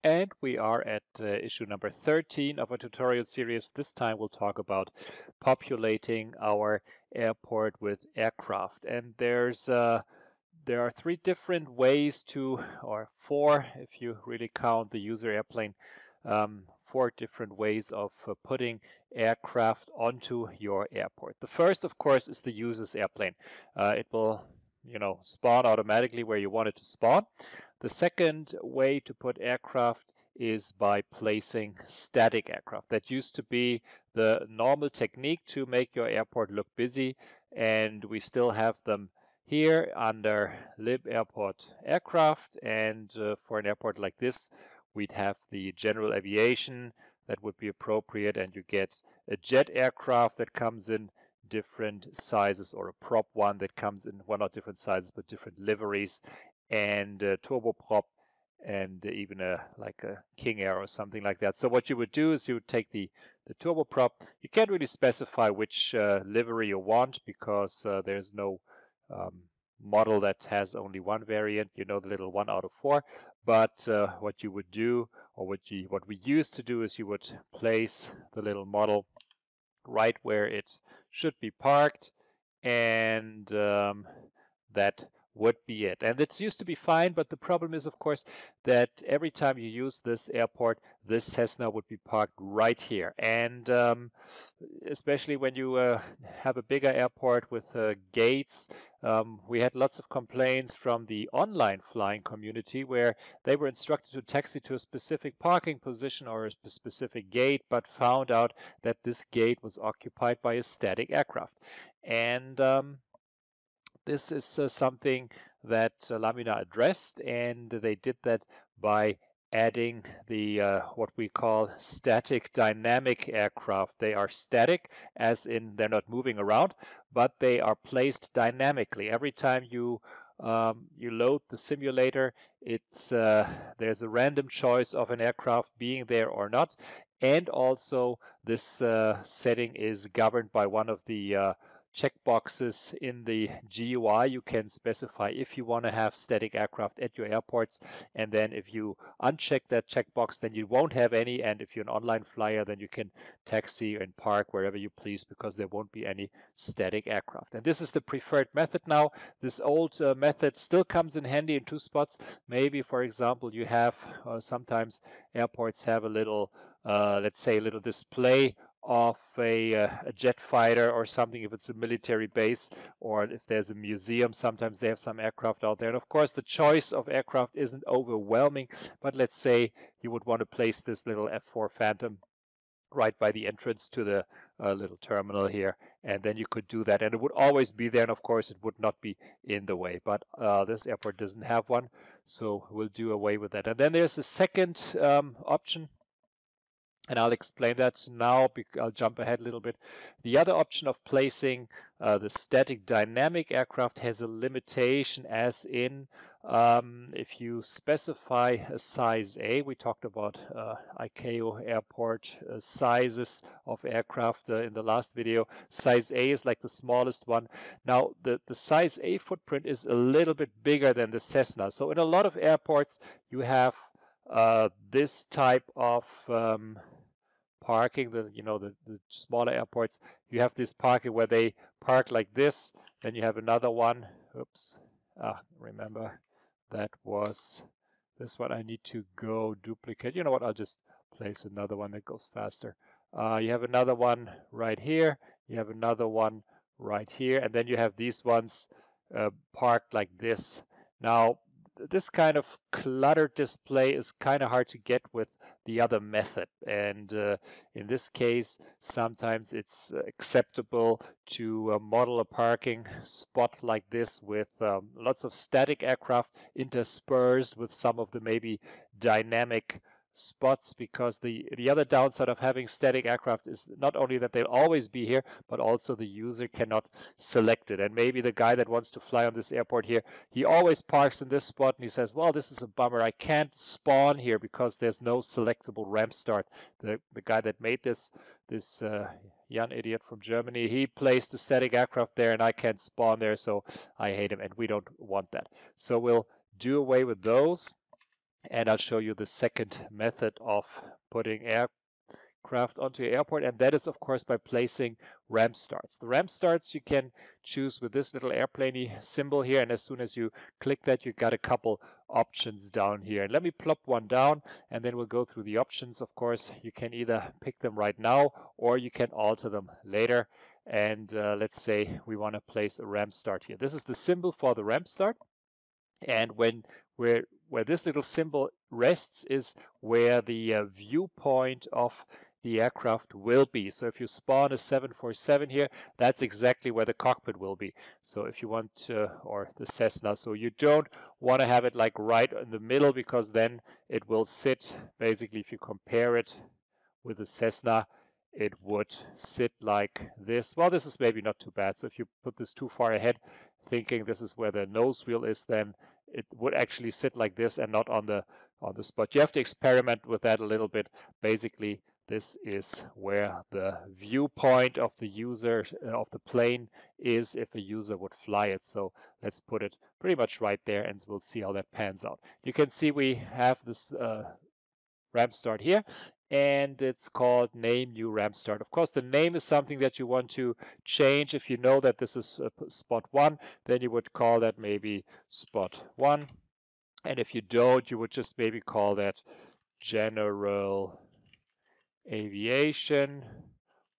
And we are at issue number 13 of our tutorial series. This time we'll talk about populating our airport with aircraft. And there are three different ways to, or four if you really count the user airplane, four different ways of putting aircraft onto your airport. The first, of course, is the user's airplane. It will spawn automatically where you want it to spawn. The second way to put aircraft is by placing static aircraft. That used to be the normal technique to make your airport look busy, and we still have them here under lib airport aircraft. And for an airport like this, we'd have the general aviation that would be appropriate, and you get a jet aircraft that comes in different sizes, or a prop one that comes in, well, not different sizes but different liveries, and turboprop, and even like a King Air or something like that. So what you would do is you would take the turboprop. You can't really specify which livery you want, because there's no model that has only one variant, the little 1 out of 4. But what you would do, or what we used to do, is you would place the little model right where it should be parked, and that would be it. And it used to be fine, but the problem is, of course, that every time you use this airport, this Cessna would be parked right here. And especially when you have a bigger airport with gates, we had lots of complaints from the online flying community where they were instructed to taxi to a specific parking position or a specific gate, but found out that this gate was occupied by a static aircraft. And this is something that Laminar addressed, and they did that by adding the what we call static dynamic aircraft. They are static, as in they're not moving around, but they are placed dynamically. Every time you load the simulator, there's a random choice of an aircraft being there or not, and also this setting is governed by one of the checkboxes in the GUI. You can specify if you want to have static aircraft at your airports, and then if you uncheck that checkbox, then you won't have any. And if you're an online flyer, then you can taxi and park wherever you please, because there won't be any static aircraft. And this is the preferred method now. This old method still comes in handy in two spots. Maybe, for example, you have sometimes airports have a little let's say a little display of a jet fighter or something, if it's a military base, or if there's a museum. Sometimes they have some aircraft out there. And of course, the choice of aircraft isn't overwhelming, but let's say you would want to place this little F4 Phantom right by the entrance to the little terminal here, and then you could do that, and it would always be there, and of course it would not be in the way. But this airport doesn't have one, so we'll do away with that. And then there's a second option, and I'll explain that now. I'll jump ahead a little bit. The other option of placing the static dynamic aircraft has a limitation, as in if you specify a size A, we talked about ICAO airport sizes of aircraft in the last video. Size A is like the smallest one. Now, the size A footprint is a little bit bigger than the Cessna. So in a lot of airports, you have this type of parking, the smaller airports, you have this parking where they park like this. Then you have another one. Oops. Remember, that was this one. I need to go duplicate. You know what? I'll just place another one that goes faster. You have another one right here. You have another one right here. And then you have these ones parked like this. Now, this kind of cluttered display is kind of hard to get with the other method, and in this case sometimes it's acceptable to model a parking spot like this with lots of static aircraft interspersed with some of the maybe dynamic spots, because the other downside of having static aircraft is not only that they'll always be here, but also the user cannot select it. And maybe the guy that wants to fly on this airport here, he always parks in this spot and he says, well, this is a bummer, I can't spawn here because there's no selectable ramp start. The guy that made this young idiot from Germany, he placed a static aircraft there and I can't spawn there, so I hate him, and we don't want that. So we'll do away with those. And I'll show you the second method of putting aircraft onto your airport, and that is of course by placing ramp starts. The ramp starts you can choose with this little airplane symbol here, and as soon as you click that, you got a couple options down here. And let me plop one down, and then we'll go through the options. Of course, you can either pick them right now or you can alter them later. And let's say we want to place a ramp start here. This is the symbol for the ramp start. And where this little symbol rests is where the viewpoint of the aircraft will be. So if you spawn a 747 here, that's exactly where the cockpit will be. So if you want to, or the Cessna, so you don't want to have it like right in the middle, because then it will sit, basically if you compare it with the Cessna, it would sit like this. Well, this is maybe not too bad. So if you put this too far ahead, thinking this is where the nose wheel is, then it would actually sit like this and not on the spot. You have to experiment with that a little bit. Basically, this is where the viewpoint of the user of the plane is if a user would fly it. So let's put it pretty much right there, and we'll see how that pans out. You can see we have this ramp start here, and it's called name new ramp start. Of course, the name is something that you want to change. If you know that this is spot 1, then you would call that maybe spot 1. And if you don't, you would just maybe call that general aviation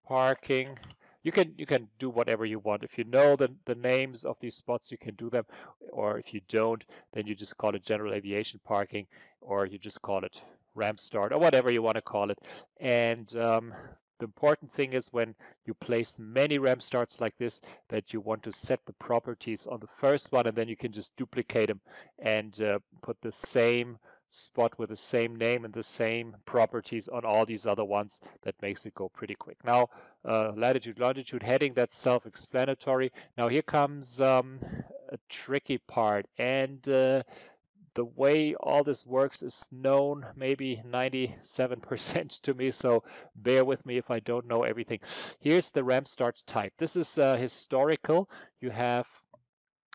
parking. You can do whatever you want. If you know the names of these spots, you can do them. Or if you don't, then you just call it general aviation parking, or you just call it ramp start, or whatever you want to call it. And the important thing is when you place many ramp starts like this, that you want to set the properties on the first one, and then you can just duplicate them and put the same spot with the same name and the same properties on all these other ones. That makes it go pretty quick. Now, latitude, longitude heading, that's self-explanatory. Now here comes a tricky part, and the way all this works is known maybe 97% to me, so bear with me if I don't know everything. Here's the ramp start type. This is historical. You have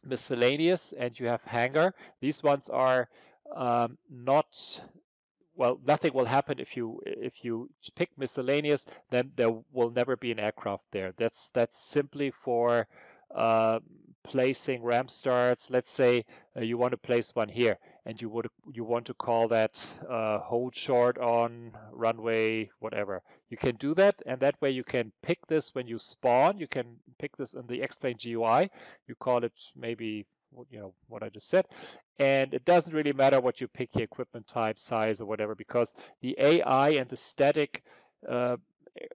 miscellaneous and you have hangar. These ones are not, well, nothing will happen if you pick miscellaneous, then there will never be an aircraft there. That's simply for placing ramp starts. Let's say you want to place one here, and you want to call that hold short on runway whatever. You can do that, and that way you can pick this when you spawn. You can pick this in the X-Plane GUI. You call it maybe, you know, what I just said, and it doesn't really matter what you pick here, equipment type, size, or whatever, because the AI and the static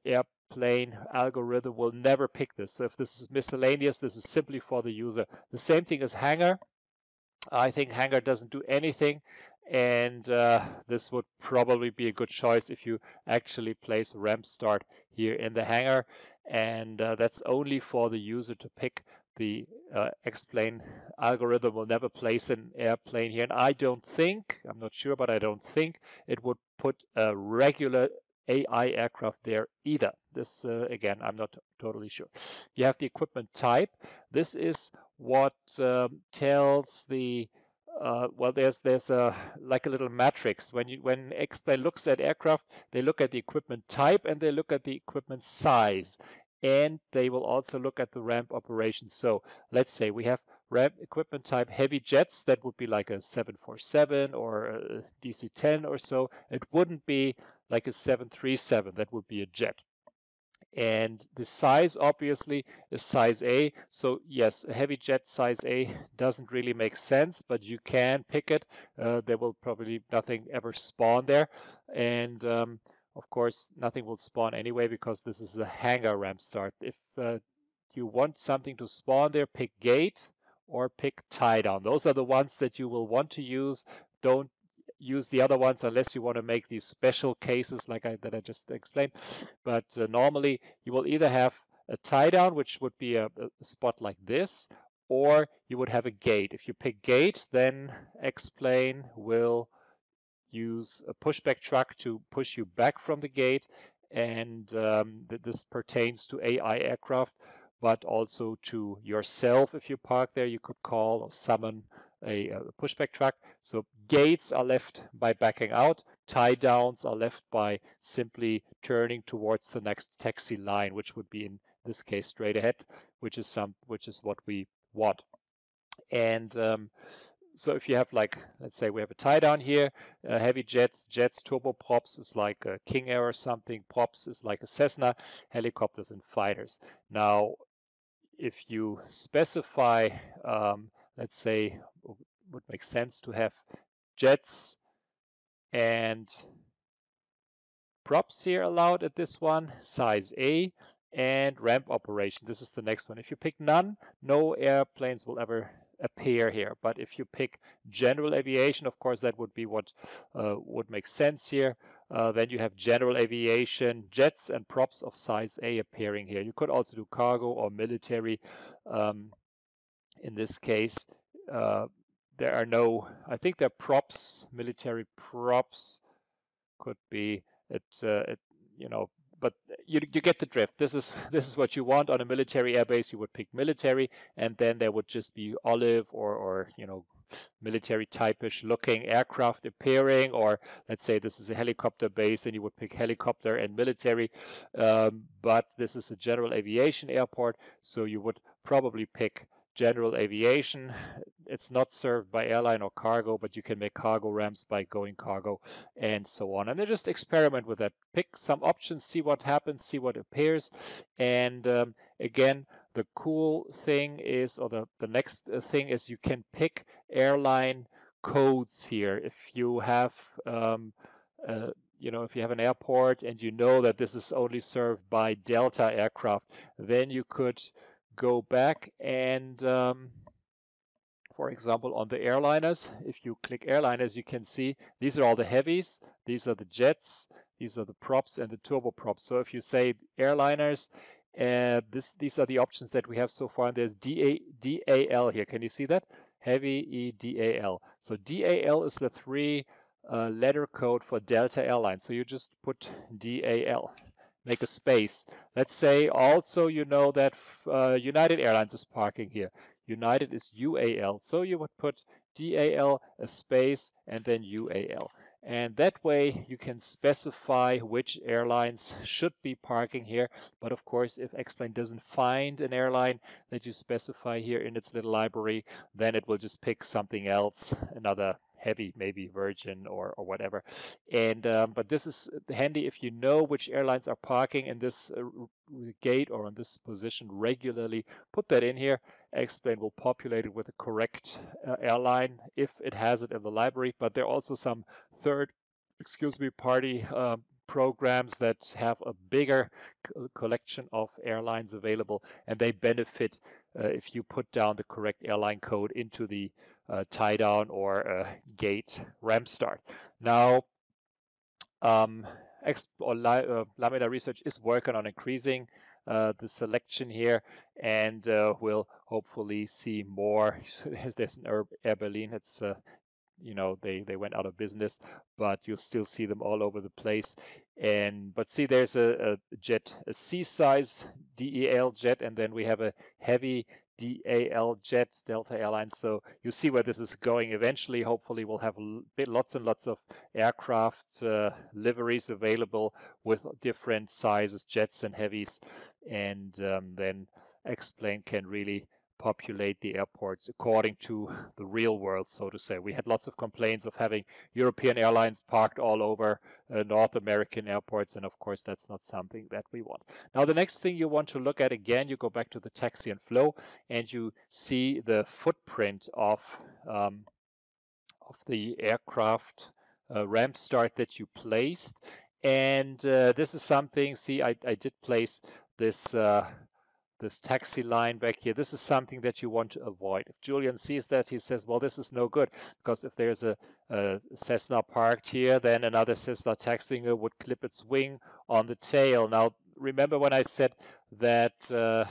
airplane algorithm will never pick this. So if this is miscellaneous, this is simply for the user. The same thing as Hangar. I think Hangar doesn't do anything, and this would probably be a good choice if you actually place ramp start here in the Hangar, and that's only for the user to pick. The X-Plane algorithm will never place an airplane here, and I don't think, I'm not sure, but I don't think it would put a regular AI aircraft there either. This, again, I'm not totally sure. You have the equipment type. This is what tells the well, there's a like a little matrix. When X-Plane looks at aircraft, they look at the equipment type and they look at the equipment size, and they will also look at the ramp operation. So let's say we have ramp equipment type heavy jets. That would be like a 747 or a DC-10 or so. It wouldn't be like a 737. That would be a jet. And the size obviously is size A. So yes, a heavy jet size A doesn't really make sense, but you can pick it. There will probably nothing ever spawn there. And of course, nothing will spawn anyway because this is a hangar ramp start. If you want something to spawn there, pick gate or pick tie down. Those are the ones that you will want to use. Don't use the other ones unless you want to make these special cases like that I just explained. But normally you will either have a tie down, which would be a spot like this, or you would have a gate. If you pick gate, then X-Plane will use a pushback truck to push you back from the gate, and this pertains to AI aircraft, but also to yourself. If you park there, you could call or summon a pushback truck. So gates are left by backing out. Tie downs are left by simply turning towards the next taxi line, which would be in this case straight ahead, which is what we want. And so if you have, like, let's say we have a tie down here, heavy jets, turboprops is like a King Air or something, props is like a Cessna, helicopters and fighters. Now, if you specify, let's say, would make sense to have jets and props here allowed at this one, size A, and ramp operation. This is the next one. If you pick none, no airplanes will ever appear here. But if you pick general aviation, of course, that would be what would make sense here. Then you have general aviation, jets and props of size A appearing here. You could also do cargo or military. In this case, there are no, I think they're props, military props could be but you get the drift. This is what you want on a military airbase. You would pick military, and then there would just be olive or military type-ish looking aircraft appearing, or let's say this is a helicopter base, then you would pick helicopter and military. But this is a general aviation airport, so you would probably pick general aviation. It's not served by airline or cargo, but you can make cargo ramps by going cargo and so on. And then just experiment with that. Pick some options, see what happens, see what appears. And again, the cool thing is, or the next thing is, you can pick airline codes here. If you have if you have an airport and you know that this is only served by Delta aircraft, then you could go back and for example, on the airliners, if you click airliners, you can see these are all the heavies, these are the jets, these are the props and the turboprops. So if you say airliners, these are the options that we have so far. And there's DAL here. Can you see that? Heavy EDAL. So DAL is the three letter code for Delta Airlines. So you just put DAL. Make a space. Let's say also you know that United Airlines is parking here. United is UAL. So you would put DAL, a space, and then UAL. And that way you can specify which airlines should be parking here. But of course, if X-Plane doesn't find an airline that you specify here in its little library, then it will just pick something else, another heavy, maybe Virgin or whatever. And but this is handy if you know which airlines are parking in this gate or on this position regularly. Put that in here. X-Plane will populate it with the correct airline if it has it in the library. But there are also some party programs that have a bigger collection of airlines available, and they benefit if you put down the correct airline code into the tie down or gate ramp start. Now, Laminar Research is working on increasing the selection here, and we'll hopefully see more. There's an Air Berlin. It's they went out of business, but you'll still see them all over the place. But see, there's a jet, a C-size DEL jet, and then we have a heavy DAL jet, Delta Airlines. So you see where this is going. Eventually, hopefully, we'll have lots and lots of aircraft liveries available with different sizes, jets and heavies, and then X-Plane can really populate the airports according to the real world, so to say. We had lots of complaints of having European airlines parked all over North American airports, and of course that's not something that we want. Now the next thing you want to look at, again, you go back to the taxi and flow, and you see the footprint of the aircraft ramp start that you placed. And this is something, see, I did place this this taxi line back here. This is something that you want to avoid. If Julian sees that, he says, well, this is no good, because if there's a Cessna parked here, then another Cessna taxiing would clip its wing on the tail. Now, remember when I said that the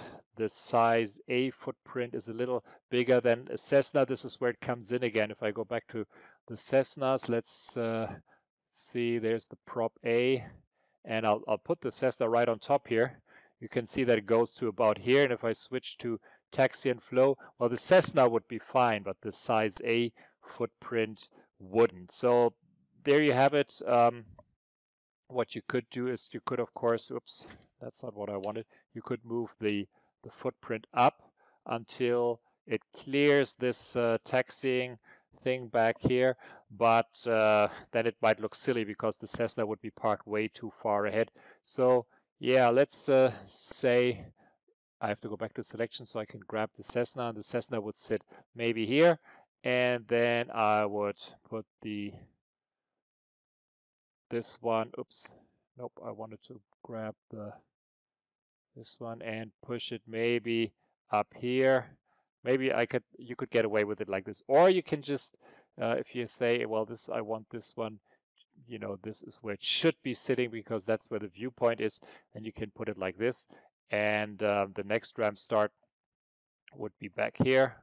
size A footprint is a little bigger than a Cessna? This is where it comes in again. If I go back to the Cessnas, let's see, there's the prop A, and I'll put the Cessna right on top here. You can see that it goes to about here, and if I switch to taxi and flow. Well, the Cessna would be fine, but the size A footprint wouldn't. So there you have it. What you could do is you could, of course, oops, that's not what I wanted. You could move the footprint up until it clears this taxiing thing back here, but then it might look silly because the Cessna would be parked way too far ahead. So yeah, let's say I have to go back to selection so I can grab the Cessna, and the Cessna would sit maybe here, and then I would put this one, oops, nope, I wanted to grab this one and push it maybe up here. Maybe you could get away with it like this, or you can just, if you say, well, I want this one, this is where it should be sitting because that's where the viewpoint is, and you can put it like this, and the next ramp start would be back here.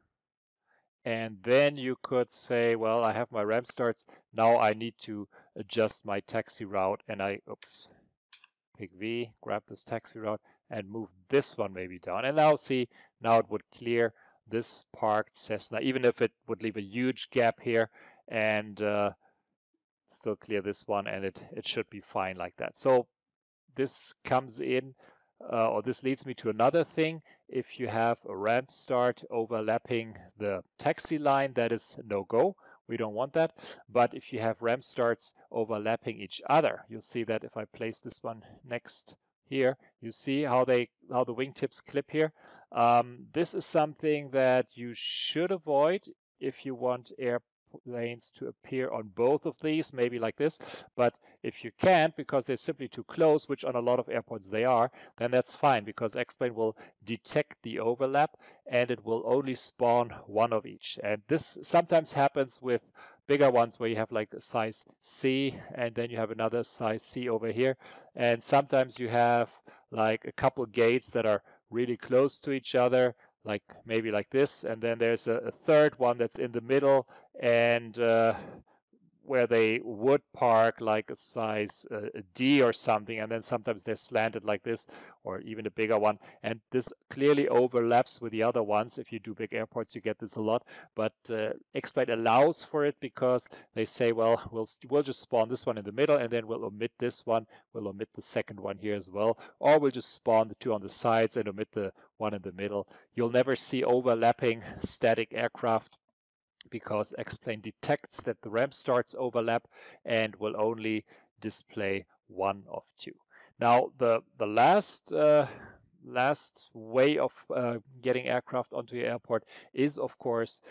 And then you could say, well, I have my ramp starts. Now I need to adjust my taxi route, and pick V, grab this taxi route, and move this one maybe down. And now see, now it would clear this parked Cessna, even if it would leave a huge gap here, and still clear this one, and it should be fine like that. So this comes in, or this leads me to another thing. If you have a ramp start overlapping the taxi line, that is no go. We don't want that. But if you have ramp starts overlapping each other, you'll see that if I place this one next here, you see how the wingtips clip here. This is something that you should avoid if you want airplanes to appear on both of these, maybe like this. But if you can't, because they're simply too close, which on a lot of airports they are, then that's fine, because X-Plane will detect the overlap and it will only spawn one of each. And this sometimes happens with bigger ones where you have like a size C and then you have another size C over here. And sometimes you have like a couple gates that are really close to each other, like maybe like this, and then there's a third one that's in the middle, and where they would park like a size D or something, and then sometimes they're slanted like this, or even a bigger one, and this clearly overlaps with the other ones. If you do big airports, you get this a lot, but X-Plane allows for it because they say, well, we'll just spawn this one in the middle, and then we'll omit this one, we'll omit the second one here as well, or we'll just spawn the two on the sides and omit the one in the middle. You'll never see overlapping static aircraft because X-Plane detects that the ramp starts overlap and will only display one of two. Now, the last way of getting aircraft onto your airport is, of course,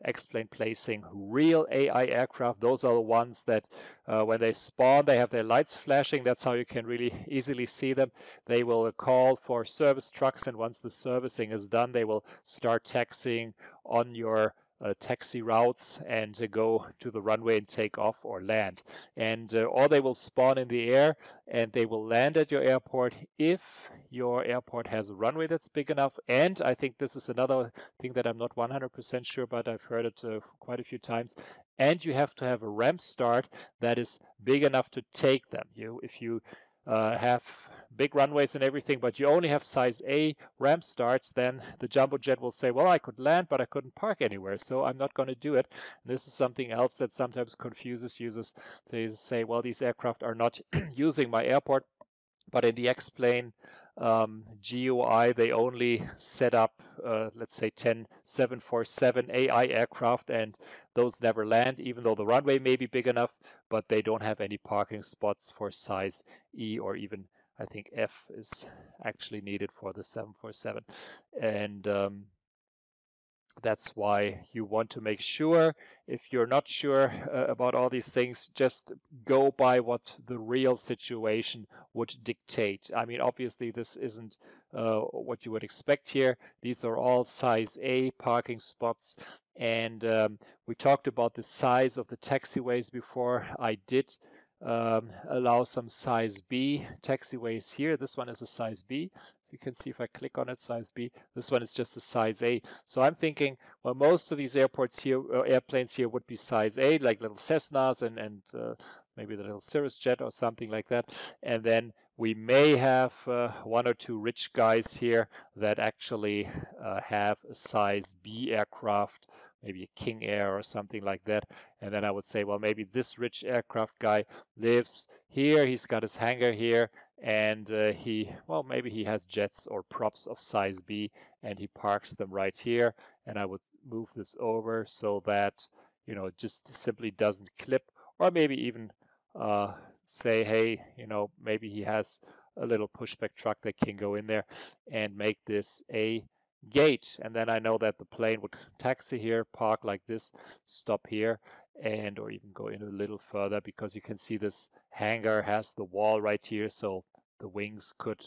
X-Plane placing real AI aircraft. Those are the ones that when they spawn, they have their lights flashing. That's how you can really easily see them. They will call for service trucks, and once the servicing is done, they will start taxiing on your taxi routes and go to the runway and take off or land. And or they will spawn in the air and they will land at your airport if your airport has a runway that's big enough. And I think this is another thing that I'm not 100% sure, but I've heard it quite a few times. And you have to have a ramp start that is big enough to take them. If you have big runways and everything, but you only have size A ramp starts, then the jumbo jet will say, well, I could land, but I couldn't park anywhere, so I'm not going to do it. And this is something else that sometimes confuses users. They say, well, these aircraft are not using my airport, but in the X-Plane GUI, they only set up, let's say, 10 747 AI aircraft, and those never land, even though the runway may be big enough, but they don't have any parking spots for size E, or even, I think, F is actually needed for the 747. And that's why you want to make sure, if you're not sure about all these things, just go by what the real situation would dictate. I mean, obviously, this isn't what you would expect here. These are all size A parking spots. And we talked about the size of the taxiways before. I did allow some size B taxiways here. This one is a size B. So you can see if I click on it, size B. This one is just a size A. So I'm thinking, well, most of these airports here, airplanes here would be size A, like little Cessnas and maybe the little Cirrus jet or something like that. And then we may have one or two rich guys here that actually have a size B aircraft, maybe a King Air or something like that. And then I would say, well, maybe this rich aircraft guy lives here. He's got his hangar here, and well, maybe he has jets or props of size B, and he parks them right here. And I would move this over so that, you know, it just simply doesn't clip, or maybe even say, hey, you know, maybe he has a little pushback truck that can go in there and make this a gate. And then I know that the plane would taxi here, park like this, stop here, and or even go in a little further, because you can see this hangar has the wall right here, so the wings could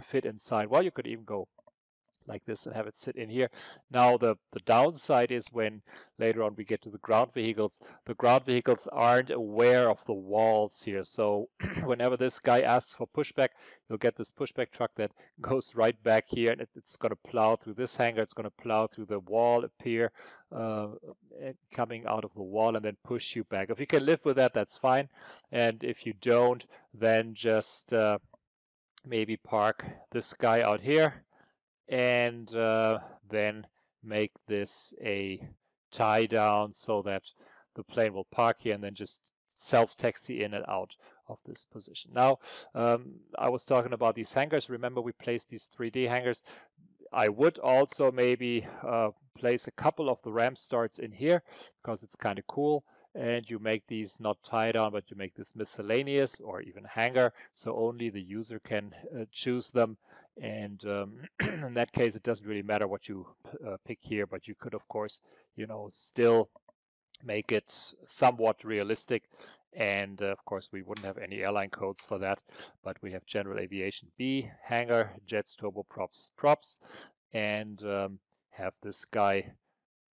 fit inside. Well, you could even go like this and have it sit in here. Now the downside is when later on we get to the ground vehicles aren't aware of the walls here. So whenever this guy asks for pushback, you'll get this pushback truck that goes right back here, and it's going to plow through this hangar, it's going to plow through the wall, appear coming out of the wall, and then push you back. If you can live with that, that's fine. And if you don't, then just maybe park this guy out here, and then make this a tie down so that the plane will park here and then just self-taxi in and out of this position. Now, I was talking about these hangars. Remember, we placed these 3D hangars. I would also maybe place a couple of the rampstarts in here, because it's kind of cool. And you make these not tie down, but you make this miscellaneous or even hangar, so only the user can choose them. And in that case, it doesn't really matter what you pick here, but you could, of course, you know, still make it somewhat realistic. And of course, we wouldn't have any airline codes for that, but we have general aviation B, hangar, jets, turboprops, props, and have this guy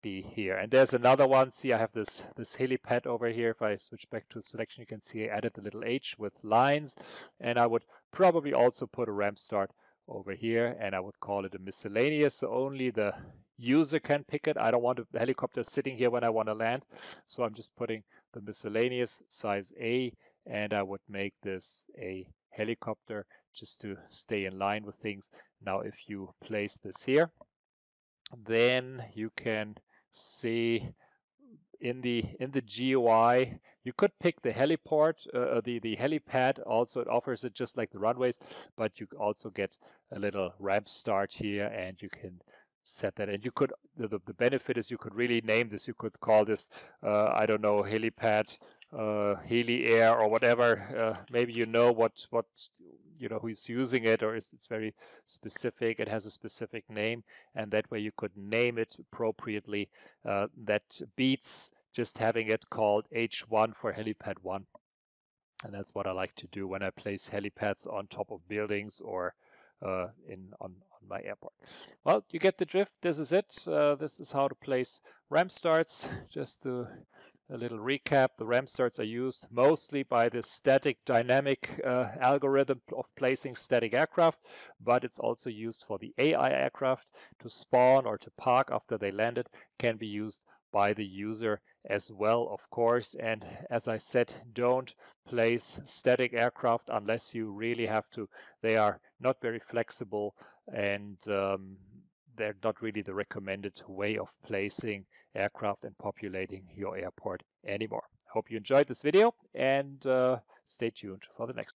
be here. And there's another one. See, I have this helipad over here. If I switch back to selection, you can see I added a little H with lines, and I would probably also put a ramp start over here, and I would call it a miscellaneous, so only the user can pick it. I don't want a helicopter sitting here when I want to land, so I'm just putting the miscellaneous size A, and I would make this a helicopter just to stay in line with things. Now, if you place this here, then you can see in the GUI, you could pick the heliport, the helipad. Also, it offers it just like the runways, but you also get a little ramp start here, and you can set that. And you could, the benefit is you could really name this. You could call this, I don't know, helipad, heli air, or whatever. Maybe you know what you know who's using it, or it's very specific. It has a specific name, and that way you could name it appropriately. That beats just having it called H1 for helipad 1. And that's what I like to do when I place helipads on top of buildings or on my airport. Well, you get the drift. This is it. This is how to place ramp starts. Just a little recap. The ramp starts are used mostly by the static dynamic algorithm of placing static aircraft, but it's also used for the AI aircraft to spawn or to park after they landed. Can be used by the user as well, of course. And as I said, don't place static aircraft unless you really have to. They are not very flexible, and they're not really the recommended way of placing aircraft and populating your airport anymore. Hope you enjoyed this video, and stay tuned for the next.